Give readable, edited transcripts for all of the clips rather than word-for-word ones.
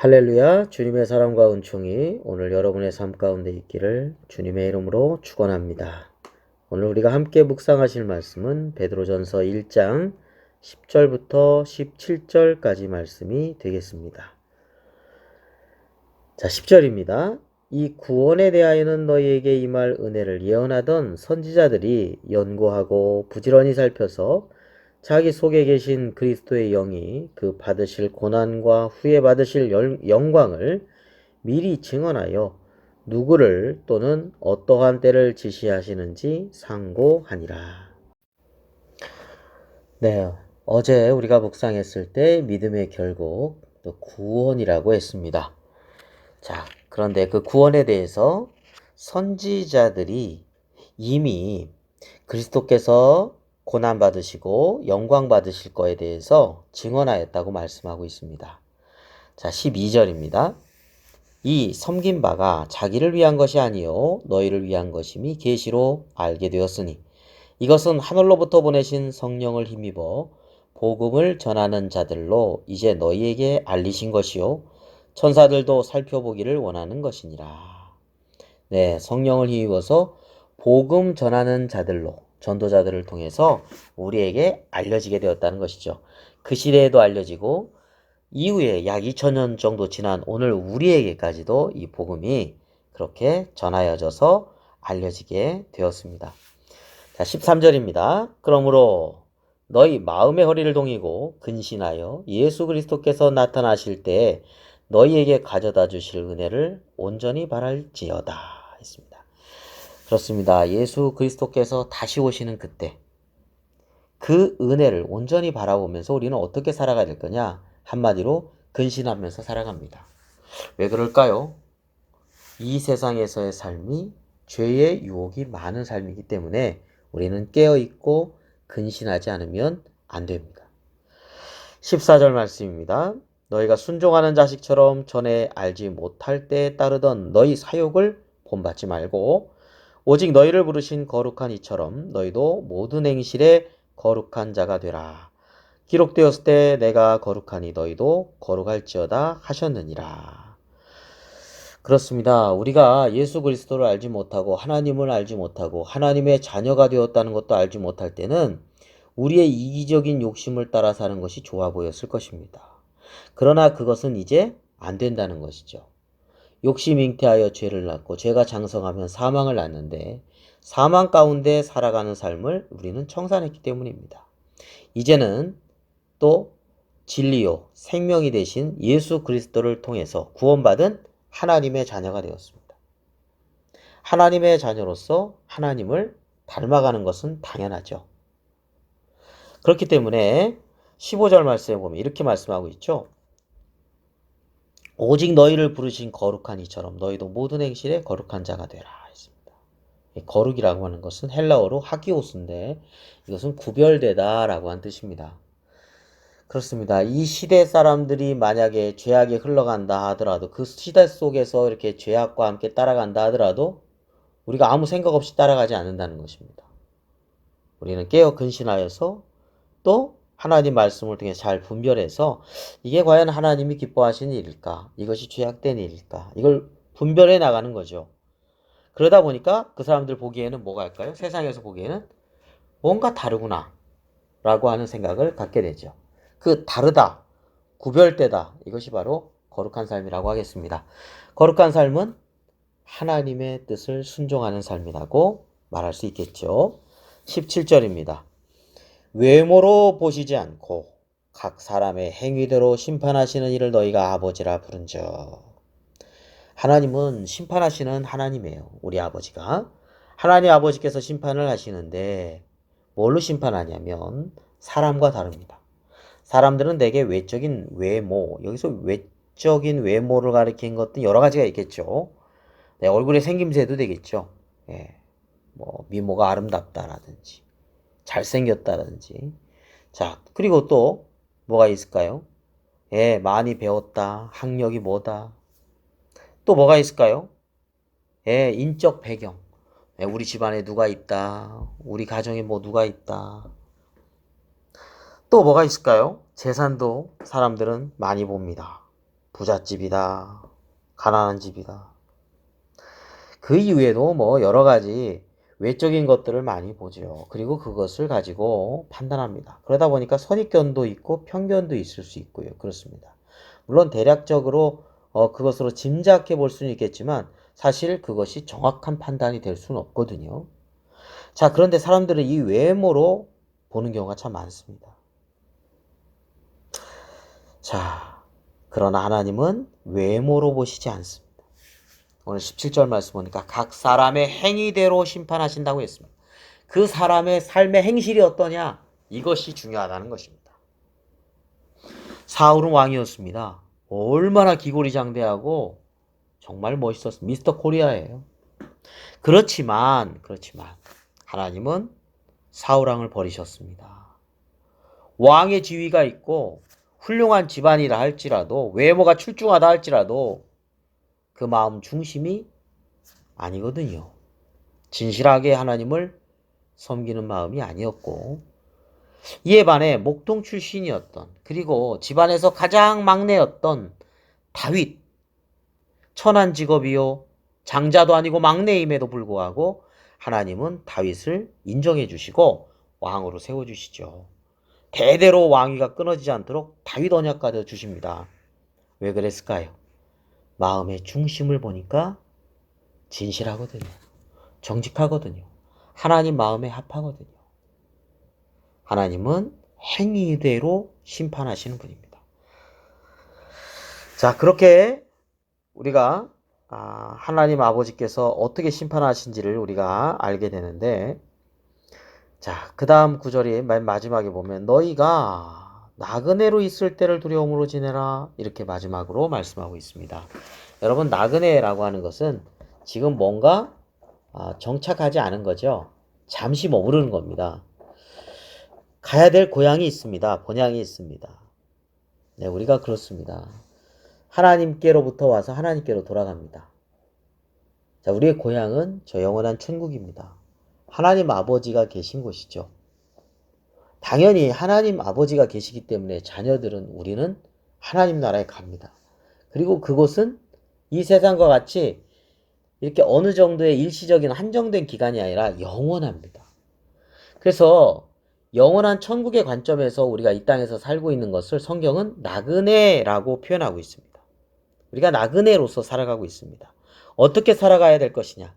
할렐루야, 주님의 사랑과 은총이 오늘 여러분의 삶 가운데 있기를 주님의 이름으로 축원합니다. 오늘 우리가 함께 묵상하실 말씀은 베드로전서 1장 10절부터 17절까지 말씀이 되겠습니다. 자, 10절입니다. 이 구원에 대하여는 너희에게 임할 은혜를 예언하던 선지자들이 연구하고 부지런히 살펴서 자기 속에 계신 그리스도의 영이 그 받으실 고난과 후에 받으실 영광을 미리 증언하여 누구를 또는 어떠한 때를 지시하시는지 상고하니라. 네, 어제 우리가 묵상했을 때 믿음의 결국 또 구원이라고 했습니다. 자, 그런데 그 구원에 대해서 선지자들이 이미 그리스도께서 고난 받으시고 영광 받으실 거에 대해서 증언하였다고 말씀하고 있습니다. 자, 12절입니다. 이 섬긴 바가 자기를 위한 것이 아니요 너희를 위한 것임이 계시로 알게 되었으니 이것은 하늘로부터 보내신 성령을 힘입어 복음을 전하는 자들로 이제 너희에게 알리신 것이요 천사들도 살펴보기를 원하는 것이니라. 네, 성령을 힘입어서 복음 전하는 자들로 전도자들을 통해서 우리에게 알려지게 되었다는 것이죠. 그 시대에도 알려지고 이후에 약 2000년 정도 지난 오늘 우리에게까지도 이 복음이 그렇게 전하여져서 알려지게 되었습니다. 자, 13절입니다. 그러므로 너희 마음의 허리를 동이고 근신하여 예수 그리스도께서 나타나실 때에 너희에게 가져다 주실 은혜를 온전히 바랄지어다 했습니다. 그렇습니다. 예수 그리스도께서 다시 오시는 그때 그 은혜를 온전히 바라보면서 우리는 어떻게 살아가야 될 거냐? 한마디로 근신하면서 살아갑니다. 왜 그럴까요? 이 세상에서의 삶이 죄의 유혹이 많은 삶이기 때문에 우리는 깨어있고 근신하지 않으면 안 됩니다. 14절 말씀입니다. 너희가 순종하는 자식처럼 전에 알지 못할 때에 따르던 너희 사욕을 본받지 말고 오직 너희를 부르신 거룩한 이처럼 너희도 모든 행실에 거룩한 자가 되라. 기록되었을 때 내가 거룩하니 너희도 거룩할지어다 하셨느니라. 그렇습니다. 우리가 예수 그리스도를 알지 못하고 하나님을 알지 못하고 하나님의 자녀가 되었다는 것도 알지 못할 때는 우리의 이기적인 욕심을 따라 사는 것이 좋아 보였을 것입니다. 그러나 그것은 이제 안 된다는 것이죠. 욕심 잉태하여 죄를 낳고 죄가 장성하면 사망을 낳는데 사망 가운데 살아가는 삶을 우리는 청산했기 때문입니다. 이제는 또 진리요 생명이 되신 예수 그리스도를 통해서 구원받은 하나님의 자녀가 되었습니다. 하나님의 자녀로서 하나님을 닮아가는 것은 당연하죠. 그렇기 때문에 15절 말씀에 보면 이렇게 말씀하고 있죠. 오직 너희를 부르신 거룩한 이처럼 너희도 모든 행실에 거룩한 자가 되라 했습니다. 거룩이라고 하는 것은 헬라어로 하기오스인데 이것은 구별되다라고 한 뜻입니다. 그렇습니다. 이 시대 사람들이 만약에 죄악에 흘러간다 하더라도 그 시대 속에서 이렇게 죄악과 함께 따라간다 하더라도 우리가 아무 생각 없이 따라가지 않는다는 것입니다. 우리는 깨어 근신하여서 또 하나님 말씀을 통해 잘 분별해서 이게 과연 하나님이 기뻐하시는 일일까? 이것이 죄악된 일일까? 이걸 분별해 나가는 거죠. 그러다 보니까 그 사람들 보기에는 뭐가 할까요? 세상에서 보기에는 뭔가 다르구나 라고 하는 생각을 갖게 되죠. 그 다르다, 구별되다 이것이 바로 거룩한 삶이라고 하겠습니다. 거룩한 삶은 하나님의 뜻을 순종하는 삶이라고 말할 수 있겠죠. 17절입니다. 외모로 보시지 않고 각 사람의 행위대로 심판하시는 이를 너희가 아버지라 부른즉. 하나님은 심판하시는 하나님이에요. 우리 아버지가. 하나님 아버지께서 심판을 하시는데 뭘로 심판하냐면 사람과 다릅니다. 사람들은 대개 외적인 외모, 여기서 외적인 외모를 가리킨 것도 여러 가지가 있겠죠. 네, 얼굴의 생김새도 되겠죠. 예, 뭐 미모가 아름답다라든지 잘생겼다든지. 자, 그리고 또 뭐가 있을까요? 예, 많이 배웠다, 학력이 뭐다. 또 뭐가 있을까요? 예, 인적 배경. 예, 우리 집안에 누가 있다, 우리 가정에 뭐 누가 있다. 또 뭐가 있을까요? 재산도 사람들은 많이 봅니다. 부잣집이다, 가난한 집이다. 그 이후에도 뭐 여러 가지 외적인 것들을 많이 보죠. 그리고 그것을 가지고 판단합니다. 그러다 보니까 선입견도 있고 편견도 있을 수 있고요. 그렇습니다. 물론 대략적으로 그것으로 짐작해 볼 수는 있겠지만 사실 그것이 정확한 판단이 될 수는 없거든요. 자, 그런데 사람들은 이 외모로 보는 경우가 참 많습니다. 자, 그러나 하나님은 외모로 보시지 않습니다. 오늘 17절 말씀 보니까 각 사람의 행위대로 심판하신다고 했습니다. 그 사람의 삶의 행실이 어떠냐? 이것이 중요하다는 것입니다. 사울은 왕이었습니다. 얼마나 기고리장대하고 정말 멋있었습니다. 미스터 코리아예요. 그렇지만 하나님은 사울왕을 버리셨습니다. 왕의 지위가 있고 훌륭한 집안이라 할지라도 외모가 출중하다 할지라도 그 마음 중심이 아니거든요. 진실하게 하나님을 섬기는 마음이 아니었고 이에 반해 목동 출신이었던 그리고 집안에서 가장 막내였던 다윗 천한 직업이요 장자도 아니고 막내임에도 불구하고 하나님은 다윗을 인정해 주시고 왕으로 세워주시죠. 대대로 왕위가 끊어지지 않도록 다윗 언약까지 주십니다. 왜 그랬을까요? 마음의 중심을 보니까 진실하거든요. 정직하거든요. 하나님 마음에 합하거든요. 하나님은 행위대로 심판하시는 분입니다. 자, 그렇게 우리가 하나님 아버지께서 어떻게 심판하신지를 우리가 알게 되는데 자, 그 다음 구절이 맨 마지막에 보면 너희가 나그네로 있을 때를 두려움으로 지내라 이렇게 마지막으로 말씀하고 있습니다. 여러분 나그네라고 하는 것은 지금 뭔가 정착하지 않은 거죠. 잠시 머무르는 겁니다. 가야 될 고향이 있습니다. 본향이 있습니다. 네, 우리가 그렇습니다. 하나님께로부터 와서 하나님께로 돌아갑니다. 자, 우리의 고향은 저 영원한 천국입니다. 하나님 아버지가 계신 곳이죠. 당연히 하나님 아버지가 계시기 때문에 자녀들은 우리는 하나님 나라에 갑니다. 그리고 그곳은 이 세상과 같이 이렇게 어느 정도의 일시적인 한정된 기간이 아니라 영원합니다. 그래서 영원한 천국의 관점에서 우리가 이 땅에서 살고 있는 것을 성경은 나그네라고 표현하고 있습니다. 우리가 나그네로서 살아가고 있습니다. 어떻게 살아가야 될 것이냐?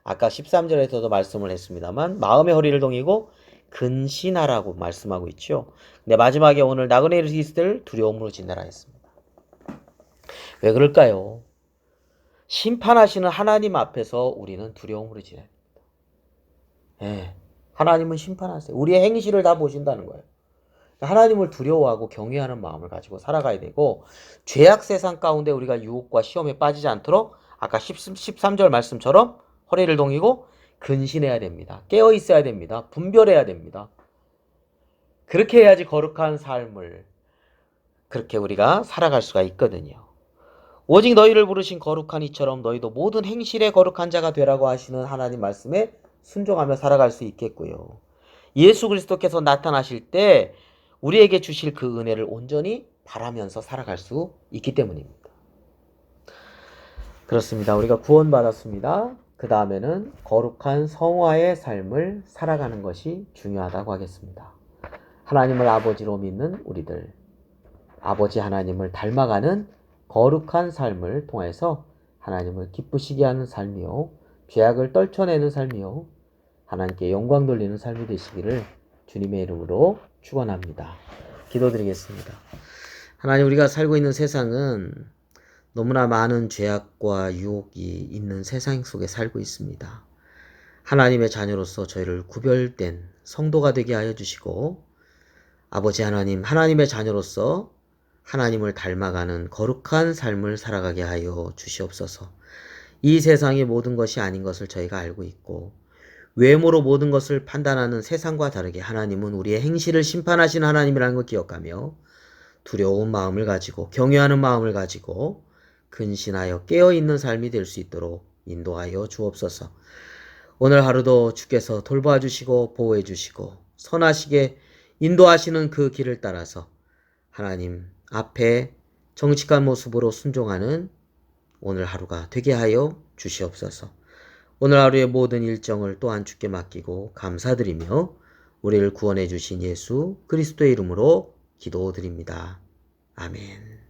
아까 13절에서도 말씀을 했습니다만 마음의 허리를 동이고 근신하라고 말씀하고 있죠. 근데 마지막에 오늘 나그네로 있을 때를 두려움으로 지내라 했습니다. 왜 그럴까요? 심판하시는 하나님 앞에서 우리는 두려움으로 지내야 됩니다. 예, 하나님은 심판하세요. 우리의 행실을 다 보신다는 거예요. 하나님을 두려워하고 경외하는 마음을 가지고 살아가야 되고 죄악 세상 가운데 우리가 유혹과 시험에 빠지지 않도록 아까 13절 말씀처럼 허리를 동이고 근신해야 됩니다. 깨어 있어야 됩니다. 분별해야 됩니다. 그렇게 해야지 거룩한 삶을 그렇게 우리가 살아갈 수가 있거든요. 오직 너희를 부르신 거룩한 이처럼 너희도 모든 행실에 거룩한 자가 되라고 하시는 하나님 말씀에 순종하며 살아갈 수 있겠고요. 예수 그리스도께서 나타나실 때 우리에게 주실 그 은혜를 온전히 바라면서 살아갈 수 있기 때문입니다. 그렇습니다. 우리가 구원받았습니다. 그 다음에는 거룩한 성화의 삶을 살아가는 것이 중요하다고 하겠습니다. 하나님을 아버지로 믿는 우리들, 아버지 하나님을 닮아가는 거룩한 삶을 통해서 하나님을 기쁘시게 하는 삶이요, 죄악을 떨쳐내는 삶이요, 하나님께 영광 돌리는 삶이 되시기를 주님의 이름으로 축원합니다. 기도드리겠습니다. 하나님, 우리가 살고 있는 세상은 너무나 많은 죄악과 유혹이 있는 세상 속에 살고 있습니다. 하나님의 자녀로서 저희를 구별된 성도가 되게 하여 주시고 아버지 하나님, 하나님의 자녀로서 하나님을 닮아가는 거룩한 삶을 살아가게 하여 주시옵소서. 이 세상의 모든 것이 아닌 것을 저희가 알고 있고 외모로 모든 것을 판단하는 세상과 다르게 하나님은 우리의 행실을 심판하시는 하나님이라는 걸 기억하며 두려운 마음을 가지고 경외하는 마음을 가지고 근신하여 깨어있는 삶이 될 수 있도록 인도하여 주옵소서. 오늘 하루도 주께서 돌봐 주시고 보호해 주시고 선하시게 인도하시는 그 길을 따라서 하나님 앞에 정직한 모습으로 순종하는 오늘 하루가 되게 하여 주시옵소서. 오늘 하루의 모든 일정을 또한 주께 맡기고 감사드리며 우리를 구원해 주신 예수 그리스도의 이름으로 기도드립니다. 아멘.